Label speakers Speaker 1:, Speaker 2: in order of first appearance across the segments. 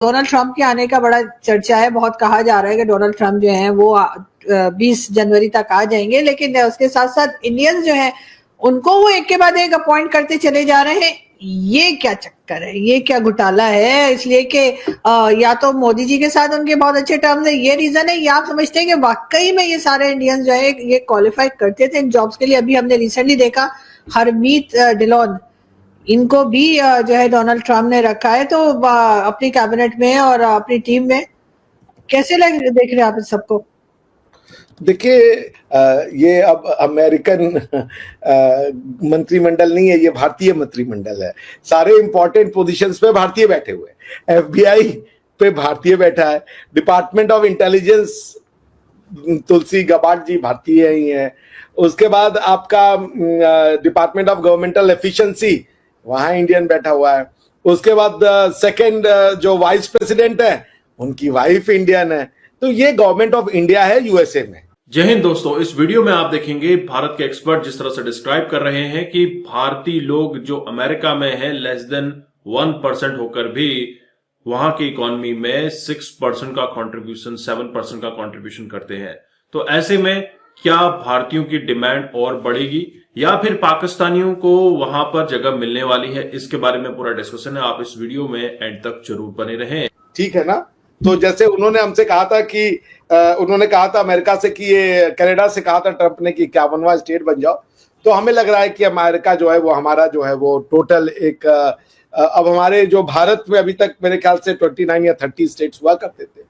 Speaker 1: Donald Trump के आने का बड़ा चर्चा है, बहुत कहा जा रहा है कि डोनाल्ड ट्रंप जो हैं वो 20 जनवरी तक आ जाएंगे, लेकिन उसके साथ साथ इंडियंस जो हैं उनको वो एक के बाद एक अपॉइंट करते चले जा रहे हैं। ये क्या चक्कर है, ये क्या घोटाला है? इसलिए कि या तो मोदी जी के साथ उनके बहुत अच्छे टर्म्स है, ये रीजन है, या आप समझते हैं कि वाकई में ये सारे इंडियंस जो है ये क्वालिफाई करते थे इन जॉब्स के लिए? अभी हमने रिसेंटली देखा हरमीत डिलॉन, इनको भी जो है डोनाल्ड ट्रंप ने रखा है तो अपनी कैबिनेट में और अपनी टीम में। कैसे देख रहे हैं आप इस सबको?
Speaker 2: देखिए, ये अब अमेरिकन मंत्रिमंडल नहीं है, ये भारतीय मंत्रिमंडल है। सारे इंपॉर्टेंट पोजीशंस पे भारतीय बैठे हुए हैं। एफबीआई पे भारतीय बैठा है, department of intelligence Tulsi Gabbard ji भारतीय ही है। उसके बाद आपका डिपार्टमेंट ऑफ गवर्नमेंटल एफिशिएंसी, वहां इंडियन बैठा हुआ है। उसके बाद सेकंड जो वाइस प्रेसिडेंट है उनकी वाइफ इंडियन है। तो ये गवर्नमेंट ऑफ इंडिया है यूएसए में।
Speaker 3: जय हिंद दोस्तों, इस वीडियो में आप देखेंगे भारत के एक्सपर्ट जिस तरह से डिस्क्राइब कर रहे हैं कि भारतीय लोग जो अमेरिका में हैं लेस देन 1% होकर भी वहां की इकोनॉमी में 6% का कंट्रीब्यूशन, 7% का कंट्रीब्यूशन करते हैं। तो ऐसे में क्या भारतीयों की डिमांड और बढ़ेगी या फिर पाकिस्तानियों को वहां पर जगह मिलने वाली है? इसके बारे में पूरा डिस्कशन है, आप इस वीडियो में एंड तक जरूर बने रहें।
Speaker 2: ठीक है ना? तो जैसे उन्होंने हमसे कहा था कि उन्होंने कहा था अमेरिका से कि ये कनाडा से कहा था ट्रंप ने कि 51वां स्टेट बन जाओ। तो हमें लग रहा है कि अमेरिका जो है वो हमारा जो है वो टोटल एक अब हमारे जो भारत में अभी तक मेरे ख्याल से 29 या 30 स्टेट्स हुआ करते थे,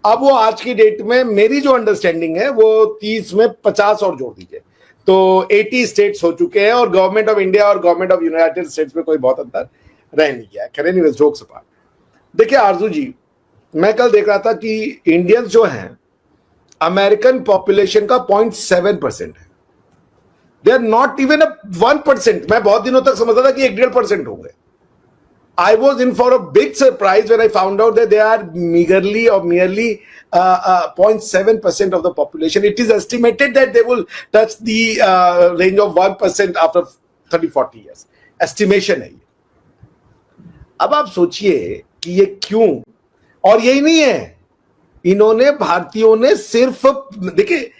Speaker 2: अब वो आज की डेट में मेरी जो अंडरस्टैंडिंग है वो 30 में 50 और जोड़ दीजिए तो 80 स्टेट्स हो चुके हैं और गवर्नमेंट ऑफ इंडिया और गवर्नमेंट ऑफ यूनाइटेड स्टेट्स में कोई बहुत अंतर रह नहीं गया है। एनीवेज, जोक्स अपार्ट, देखिए आरजू जी, मैं कल देख रहा था कि इंडियंस जो हैं अमेरिकन पॉपुलेशन का 0.7% है। They are not even 1%। मैं बहुत दिनों तक समझता था कि 1-1.5% होंगे। I was in for a big surprise when I found out that they are meagerly or merely 0.7% of the population. It is estimated that they will touch the range of 1% after 30-40 years. Estimation है ये। अब आप सोचिए कि ये क्यों? और यही नहीं है, इन्होंने भारतीयों ने सिर्फ, देखिए,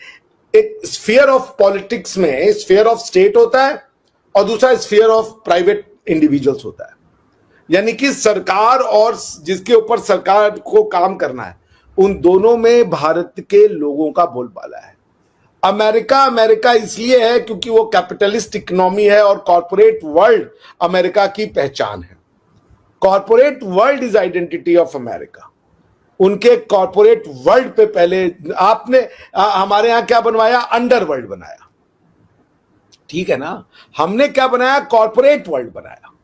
Speaker 2: एक स्फीयर ऑफ पॉलिटिक्स में स्फीयर ऑफ स्टेट होता है और दूसरा स्फीयर ऑफ प्राइवेट इंडिविजुअल्स होता है। यानी कि सरकार और जिसके ऊपर सरकार को काम करना है, उन दोनों में भारत के लोगों का बोलबाला है। अमेरिका इसलिए है क्योंकि वो कैपिटलिस्ट इकोनॉमी है और कॉर्पोरेट वर्ल्ड अमेरिका की पहचान है। Corporate world is identity of America. उनके कॉर्पोरेट वर्ल्ड पे पहले आपने हमारे यहां क्या बनवाया? अंडरवर्ल्ड बनाया। ठीक है ना? हमने क्या बनाया? कॉर्पोरेट वर्ल्ड बनाया।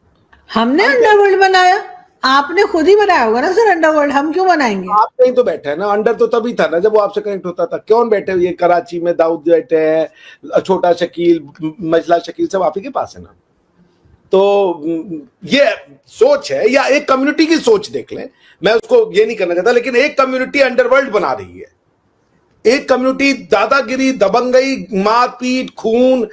Speaker 1: हमने अंडरवर्ल्ड बनाया? आपने खुद ही बनाया होगा ना सर अंडरवर्ल्ड, हम क्यों बनाएंगे?
Speaker 2: आप नहीं तो बैठे हैं ना, अंडर तो तभी था ना जब वो आपसे कनेक्ट होता था। कौन बैठे हुए? कराची में दाऊद बैठे हैं, छोटा शकील, मजला शकील, सब आप ही के पास है ना। तो ये सोच है, या एक कम्युनिटी की सोच देख लें, मैं उसको ये नहीं करना चाहता, लेकिन एक कम्युनिटी अंडरवर्ल्ड बना रही है। एक कम्युनिटी दादागिरी, दबंगई, मारपीट, खून,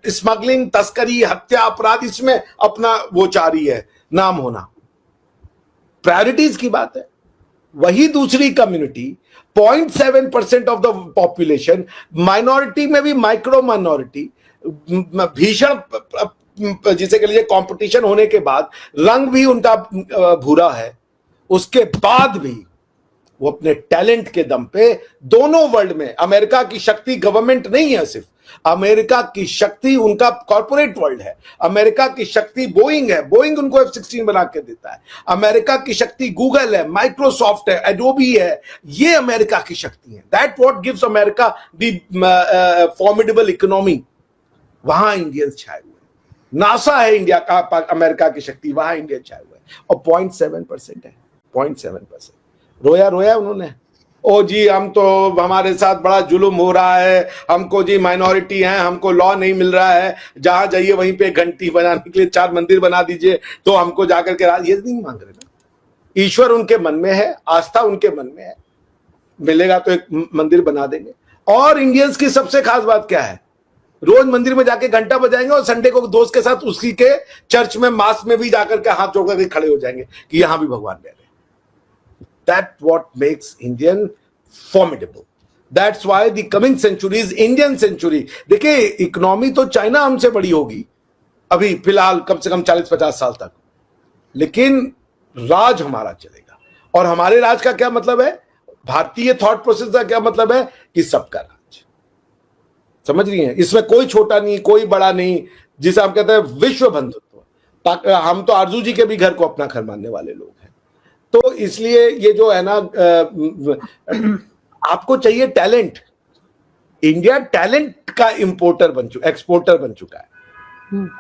Speaker 2: स्मगलिंग, तस्करी, हत्या, अपराध, इसमें अपना वो चाह रही है नाम होना। प्रायोरिटीज की बात है। वही दूसरी community 0.7% of the population, minority में भी माइक्रो माइनॉरिटी, भीषण जिसे कह लीजिए कंपटीशन होने के बाद, रंग भी उनका भूरा है, उसके बाद भी वो अपने टैलेंट के दम पे दोनों वर्ल्ड में, अमेरिका की शक्ति गवर्नमेंट नहीं है सिर्फ, अमेरिका की शक्ति उनका कॉर्पोरेट वर्ल्ड है। अमेरिका की शक्ति बोइंग है, बोइंग उनको F-16 बना के देता है। अमेरिका की शक्ति गूगल है, माइक्रोसॉफ्ट है, एडोबी है, ये अमेरिका की शक्ति है। That what gives America the formidable economy. वहां इंडियंस छाए हुए, नासा है इंडिया का, अमेरिका की शक्ति, वहां इंडियन छाए हुए, और 0.7% है। 0.7% रोया उन्होंने। ओ जी, हम तो, हमारे साथ बड़ा जुल्म हो रहा है, हमको जी माइनॉरिटी है, हमको लॉ नहीं मिल रहा है, जहां जाइए वहीं पे घंटी बनाने के लिए 4 मंदिर बना दीजिए तो हमको जाकर के ये नहीं मांग रहे ना। ईश्वर उनके मन में है, आस्था उनके मन में है, मिलेगा तो एक मंदिर बना देंगे। और इंडियंस की सबसे खास बात क्या है? रोज मंदिर में जाके घंटा बजाएंगे और संडे को दोस्त के साथ उसी के चर्च में, मास में भी जाकर के हाथ जोड़ करके खड़े हो जाएंगे कि यहां भी भगवान रह रहे। That's what makes Indian formidable. That's why the coming century is Indian century. देखिए इकोनॉमी तो चाइना हमसे बड़ी होगी अभी फिलहाल कम से कम 40-50 साल तक, लेकिन राज हमारा चलेगा। और हमारे राज का क्या मतलब है, भारतीय थॉट प्रोसेस का क्या मतलब है कि सबका राज, समझ रही हैं? इसमें कोई छोटा नहीं, कोई बड़ा नहीं, जिसे हम कहते हैं विश्व बंधुत्व। हम तो आरजू जी के भी घर को अपना घर मानने वाले लोग हैं। तो इसलिए ये जो है ना, आपको चाहिए टैलेंट। इंडिया टैलेंट का एक्सपोर्टर बन चुका है।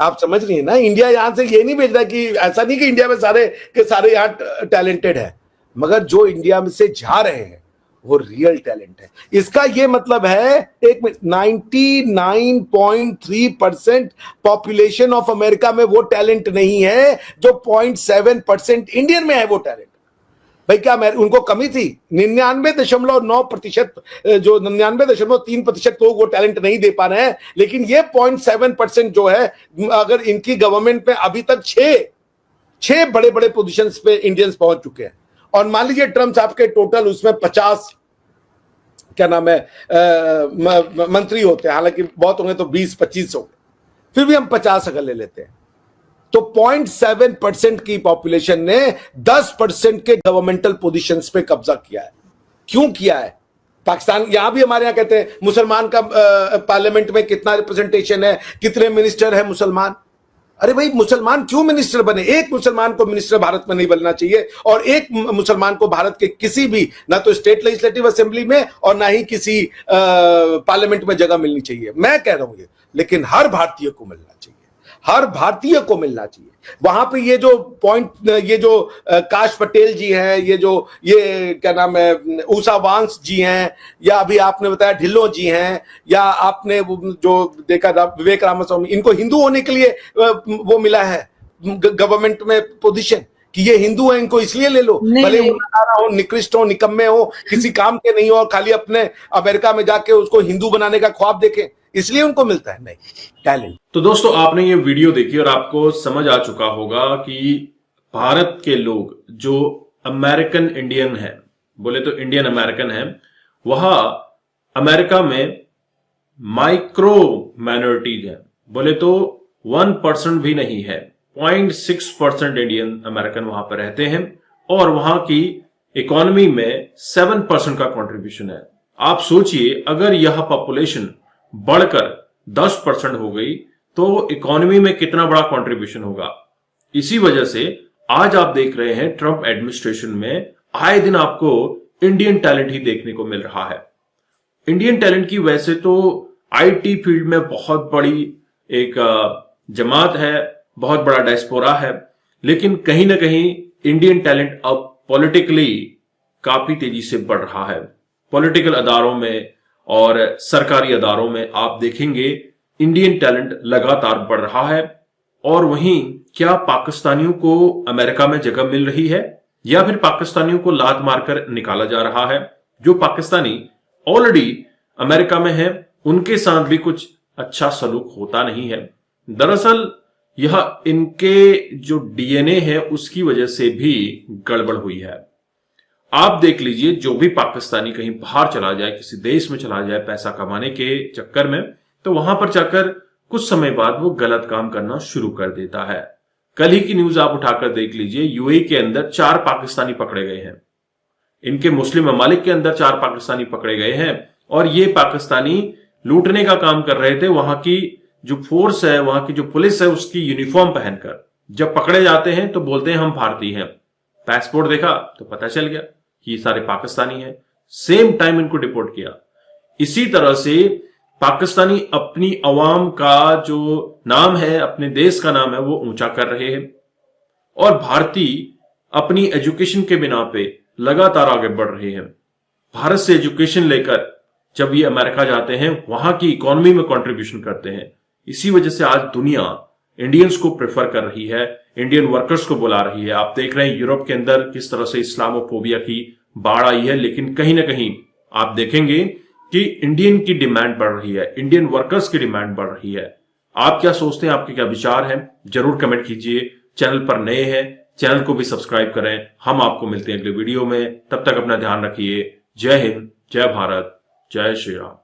Speaker 2: आप समझ रही है ना? इंडिया यहां से ये नहीं भेज रहा कि ऐसा नहीं कि इंडिया में सारे के सारे यहां टैलेंटेड है, मगर जो इंडिया में से जा रहे हैं वो रियल टैलेंट है। इसका ये मतलब है 99.3% पॉपुलेशन ऑफ अमेरिका में वो टैलेंट नहीं है जो 0.7% इंडियन में है वो टैलेंट। भाई क्या उनको कमी थी? 99.9%, जो 99.3% लोग वो टैलेंट नहीं दे पा रहे हैं, लेकिन ये 0.7% जो है, अगर इनकी गवर्नमेंट में अभी तक 6 बड़े बड़े पोजीशंस पे इंडियंस पहुंच चुके हैं। और मान लीजिए ट्रम्प साहब के टोटल उसमें 50 क्या नाम है मंत्री होते हैं, हालांकि बहुत होंगे तो 20-25 होंगे, फिर भी हम 50 अगर ले लेते हैं तो 0.7% की पॉपुलेशन ने 10% के गवर्नमेंटल पोजीशंस पे कब्जा किया है। क्यों किया है? पाकिस्तान, यहां भी हमारे यहां कहते हैं मुसलमान का पार्लियामेंट में कितना रिप्रेजेंटेशन है, कितने मिनिस्टर है मुसलमान। अरे भाई मुसलमान क्यों मिनिस्टर बने? एक मुसलमान को मिनिस्टर भारत में नहीं बनना चाहिए, और एक मुसलमान को भारत के किसी भी, ना तो स्टेट लेजिस्लेटिव असेंबली में और ना ही किसी पार्लियामेंट में जगह मिलनी चाहिए। मैं कह रहा हूं ये, लेकिन हर भारतीय को मिलना चाहिए, हर भारतीय को मिलना चाहिए। वहां पे ये जो पॉइंट, ये जो काश पटेल जी हैं, ये क्या नाम है ऊषा वांस जी हैं, या अभी आपने बताया ढिल्लों जी हैं, या आपने जो देखा था विवेक रामास्वामी, इनको हिंदू होने के लिए वो मिला है गवर्नमेंट में पोजीशन कि ये हिंदू है, इनको इसलिए ले लो, भले वो नादान हो, निकृष्ट हो, निकम्मे हो, किसी काम के नहीं हो, और खाली अपने अमेरिका में जाके उसको हिंदू बनाने का ख्वाब देखें, इसलिए उनको मिलता है। नहीं, टैलेंट।
Speaker 3: तो दोस्तों आपने ये वीडियो देखी और आपको समझ आ चुका होगा कि भारत के लोग जो अमेरिकन इंडियन है, बोले तो इंडियन अमेरिकन है, वह अमेरिका में माइक्रो माइनॉरिटीज है, बोले तो 1% भी नहीं है, 0.6% इंडियन अमेरिकन वहां पर रहते हैं, और वहां की इकोनॉमी में 7% का कंट्रीब्यूशन है। आप सोचिए अगर यह पॉपुलेशन बढ़कर 10% हो गई तो इकोनॉमी में कितना बड़ा कंट्रीब्यूशन होगा। इसी वजह से आज आप देख रहे हैं ट्रंप एडमिनिस्ट्रेशन में आए दिन आपको इंडियन टैलेंट ही देखने को मिल रहा है। इंडियन टैलेंट की वैसे तो आईटी फील्ड में बहुत बड़ी एक जमात है, बहुत बड़ा डायस्पोरा है, लेकिन कहीं ना कहीं इंडियन टैलेंट अब पॉलिटिकली काफी तेजी से बढ़ रहा है। पॉलिटिकल अदारों में और सरकारी अदारों में आप देखेंगे इंडियन टैलेंट लगातार बढ़ रहा है। और वहीं क्या पाकिस्तानियों को अमेरिका में जगह मिल रही है, या फिर पाकिस्तानियों को लात मारकर निकाला जा रहा है? जो पाकिस्तानी ऑलरेडी अमेरिका में है उनके साथ भी कुछ अच्छा सलूक होता नहीं है। दरअसल यह इनके जो डीएनए है उसकी वजह से भी गड़बड़ हुई है। आप देख लीजिए, जो भी पाकिस्तानी कहीं बाहर चला जाए, किसी देश में चला जाए पैसा कमाने के चक्कर में, तो वहां पर जाकर कुछ समय बाद वो गलत काम करना शुरू कर देता है। कल ही की न्यूज आप उठाकर देख लीजिए, यूएई के अंदर 4 पाकिस्तानी पकड़े गए हैं, इनके मुस्लिम ममालिक के अंदर 4 पाकिस्तानी पकड़े गए हैं, और ये पाकिस्तानी लूटने का काम कर रहे थे। वहां की जो फोर्स है, वहां की जो पुलिस है, उसकी यूनिफॉर्म पहनकर जब पकड़े जाते हैं तो बोलते हैं हम भारतीय हैं। पासपोर्ट देखा तो पता चल गया कि ये सारे पाकिस्तानी हैं। सेम टाइम इनको डिपोर्ट किया। इसी तरह से पाकिस्तानी अपनी अवाम का जो नाम है, अपने देश का नाम है, वो ऊंचा कर रहे हैं, और भारतीय अपनी एजुकेशन के बिना पे लगातार आगे बढ़ रहे हैं। भारत से एजुकेशन लेकर जब ये अमेरिका जाते हैं, वहां की इकोनॉमी में कंट्रीब्यूशन करते हैं। इसी वजह से आज दुनिया इंडियंस को प्रेफर कर रही है, इंडियन वर्कर्स को बुला रही है। आप देख रहे हैं यूरोप के अंदर किस तरह से इस्लामोफोबिया की बाढ़ आई है, लेकिन कहीं ना कहीं आप देखेंगे कि इंडियन की डिमांड बढ़ रही है, इंडियन वर्कर्स की डिमांड बढ़ रही है। आप क्या सोचते हैं, आपके क्या विचार हैं, जरूर कमेंट कीजिए। चैनल पर नए हैं चैनल को भी सब्सक्राइब करें। हम आपको मिलते हैं अगले वीडियो में, तब तक अपना ध्यान रखिए। जय हिंद, जय भारत, जय श्री राम।